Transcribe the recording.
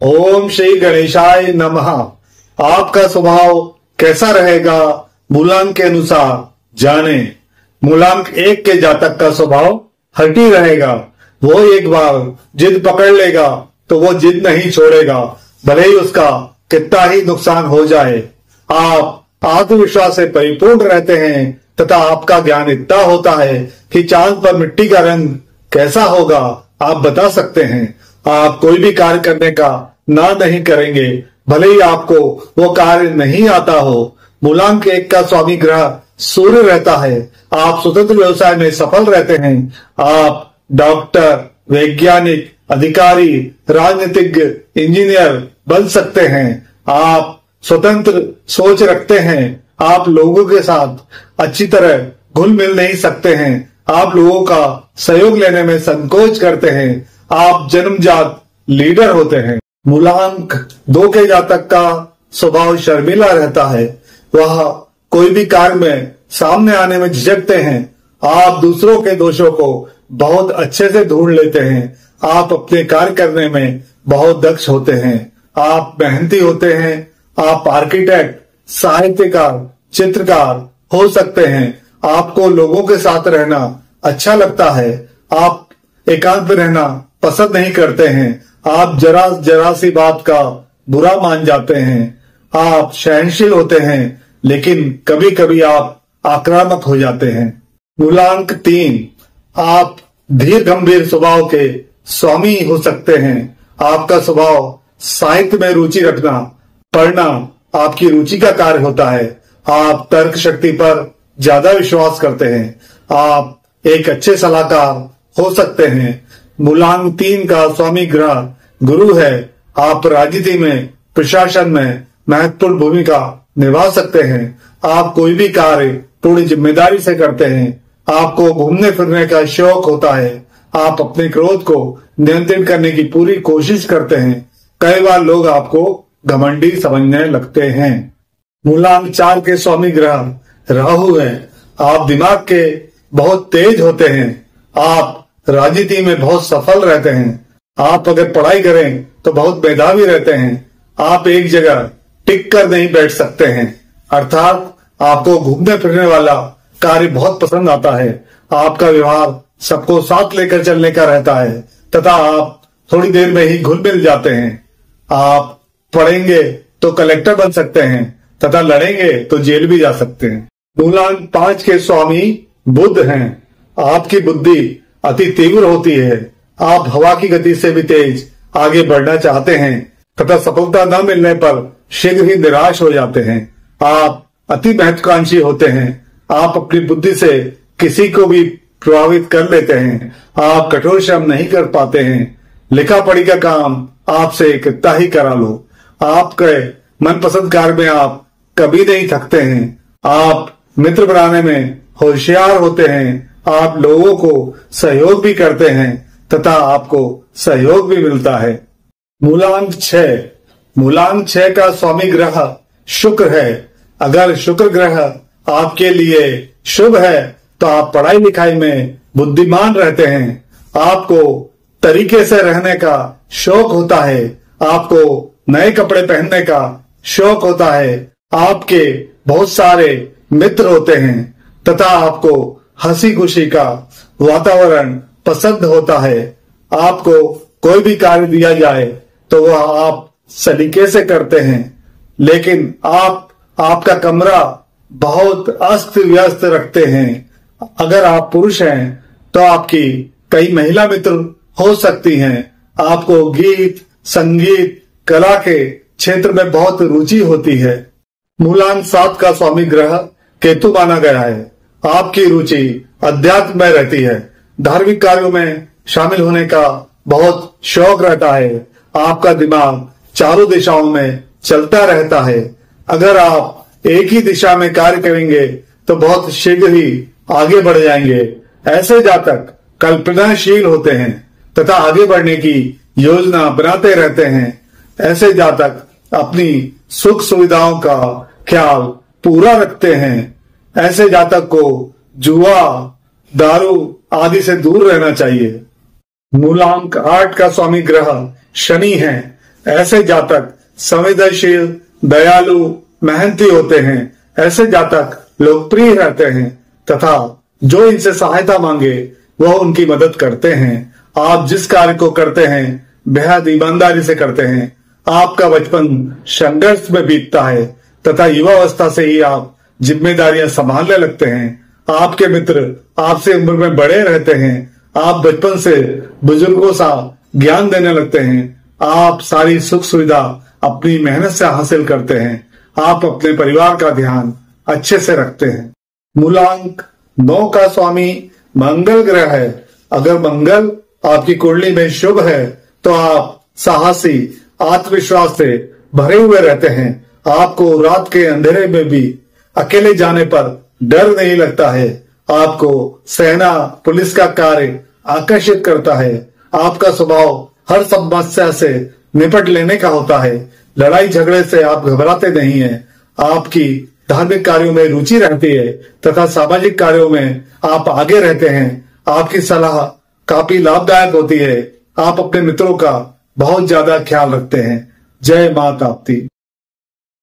ओम श्री गणेशाय नमः। आपका स्वभाव कैसा रहेगा मूलांक के अनुसार जाने। मूलांक 1 के जातक का स्वभाव हठी रहेगा। वो एक बार जिद पकड़ लेगा तो वो जिद नहीं छोड़ेगा, भले ही उसका कितना ही नुकसान हो जाए। आप आत्मविश्वास से परिपूर्ण रहते हैं तथा आपका ज्ञान इतना होता है कि चांद पर मिट्टी का रंग कैसा होगा आप बता सकते हैं। आप कोई भी कार्य करने का ना नहीं करेंगे, भले ही आपको वो कार्य नहीं आता हो। मूलांक 1 का स्वामी ग्रह सूर्य रहता है। आप स्वतंत्र व्यवसाय में सफल रहते हैं। आप डॉक्टर, वैज्ञानिक, अधिकारी, राजनीतिज्ञ, इंजीनियर बन सकते हैं। आप स्वतंत्र सोच रखते हैं। आप लोगों के साथ अच्छी तरह घुल मिल नहीं सकते हैं। आप लोगों का सहयोग लेने में संकोच करते हैं। आप जन्मजात लीडर होते हैं। मूलांक 2 के जातक का स्वभाव शर्मीला रहता है। वह कोई भी कार्य में सामने आने में झिझकते हैं। आप दूसरों के दोषों को बहुत अच्छे से ढूंढ लेते हैं। आप अपने कार्य करने में बहुत दक्ष होते हैं। आप मेहनती होते हैं। आप आर्किटेक्ट, साहित्यकार, चित्रकार हो सकते हैं। आपको लोगों के साथ रहना अच्छा लगता है। आप एकांत में रहना पसंद नहीं करते हैं। आप जरा सी बात का बुरा मान जाते हैं। आप सहनशील होते हैं, लेकिन कभी कभी आप आक्रामक हो जाते हैं। मूलांक 3, आप धीर गंभीर स्वभाव के स्वामी हो सकते हैं। आपका स्वभाव साहित्य में रुचि रखना, पढ़ना आपकी रुचि का कार्य होता है। आप तर्क शक्ति पर ज्यादा विश्वास करते हैं। आप एक अच्छे सलाहकार हो सकते हैं। मूलांक 3 का स्वामी ग्रह गुरु है। आप राजनीति में, प्रशासन में महत्वपूर्ण भूमिका निभा सकते हैं। आप कोई भी कार्य पूरी जिम्मेदारी से करते हैं। आपको घूमने फिरने का शौक होता है। आप अपने क्रोध को नियंत्रित करने की पूरी कोशिश करते हैं। कई बार लोग आपको घमंडी समझने लगते हैं। मूलांक 4 के स्वामी ग्रह राहु है। आप दिमाग के बहुत तेज होते हैं। आप राजनीति में बहुत सफल रहते हैं। आप अगर पढ़ाई करें तो बहुत मेधावी रहते हैं। आप एक जगह टिक कर नहीं बैठ सकते हैं, अर्थात आपको घूमने फिरने वाला कार्य बहुत पसंद आता है। आपका व्यवहार सबको साथ लेकर चलने का रहता है तथा आप थोड़ी देर में ही घुल मिल जाते हैं। आप पढ़ेंगे तो कलेक्टर बन सकते हैं तथा लड़ेंगे तो जेल भी जा सकते हैं। मूलांक 5 के स्वामी बुध हैं। आपकी बुद्धि अति तीव्र होती है। आप हवा की गति से भी तेज आगे बढ़ना चाहते हैं तथा सफलता न मिलने पर शीघ्र ही निराश हो जाते हैं। आप अति महत्वाकांक्षी होते हैं। आप अपनी बुद्धि से किसी को भी प्रभावित कर लेते हैं। आप कठोर श्रम नहीं कर पाते हैं। लिखा पढ़ी का काम आपसे कितना ही करा लो। आपके मनपसंद कार्य में आप कभी नहीं थकते हैं। आप मित्र बनाने में होशियार होते हैं। आप लोगों को सहयोग भी करते हैं तथा आपको सहयोग भी मिलता है। मूलांक 6 का स्वामी ग्रह शुक्र है। अगर शुक्र ग्रह आपके लिए शुभ है तो आप पढ़ाई लिखाई में बुद्धिमान रहते हैं। आपको तरीके से रहने का शौक होता है। आपको नए कपड़े पहनने का शौक होता है। आपके बहुत सारे मित्र होते हैं तथा आपको हंसी खुशी का वातावरण पसंद होता है। आपको कोई भी कार्य दिया जाए तो वह आप सलीके से करते हैं, लेकिन आपका कमरा बहुत अस्त व्यस्त रखते हैं। अगर आप पुरुष हैं तो आपकी कई महिला मित्र हो सकती हैं। आपको गीत, संगीत, कला के क्षेत्र में बहुत रुचि होती है। मूलांक 7 का स्वामी ग्रह केतु माना गया है। आपकी रुचि अध्यात्म में रहती है। धार्मिक कार्यों में शामिल होने का बहुत शौक रहता है। आपका दिमाग चारों दिशाओं में चलता रहता है। अगर आप एक ही दिशा में कार्य करेंगे तो बहुत शीघ्र ही आगे बढ़ जाएंगे। ऐसे जातक कल्पनाशील होते हैं तथा आगे बढ़ने की योजना बनाते रहते हैं। ऐसे जातक अपनी सुख सुविधाओं का ख्याल पूरा रखते हैं। ऐसे जातक को जुआ, दारू आदि से दूर रहना चाहिए। मूलांक 8 का स्वामी ग्रह शनि है। ऐसे जातक संवेदनशील, दयालु, मेहनती होते हैं। ऐसे जातक लोकप्रिय रहते हैं तथा जो इनसे सहायता मांगे वह उनकी मदद करते हैं। आप जिस कार्य को करते हैं बेहद ईमानदारी से करते हैं। आपका बचपन संघर्ष में बीतता है तथा युवावस्था से ही आप जिम्मेदारियां संभालने लगते हैं। आपके मित्र आपसे उम्र में बड़े रहते हैं। आप बचपन से बुजुर्गों सा ज्ञान देने लगते हैं। आप सारी सुख सुविधा अपनी मेहनत से हासिल करते हैं। आप अपने परिवार का ध्यान अच्छे से रखते हैं। मूलांक 9 का स्वामी मंगल ग्रह है। अगर मंगल आपकी कुंडली में शुभ है तो आप साहसी, आत्मविश्वास से भरे हुए रहते हैं। आपको रात के अंधेरे में भी अकेले जाने पर डर नहीं लगता है। आपको सेना, पुलिस का कार्य आकर्षित करता है। आपका स्वभाव हर समस्या से निपट लेने का होता है। लड़ाई झगड़े से आप घबराते नहीं हैं। आपकी धार्मिक कार्यों में रुचि रहती है तथा सामाजिक कार्यों में आप आगे रहते हैं। आपकी सलाह काफी लाभदायक होती है। आप अपने मित्रों का बहुत ज्यादा ख्याल रखते हैं। जय मां ताप्ती।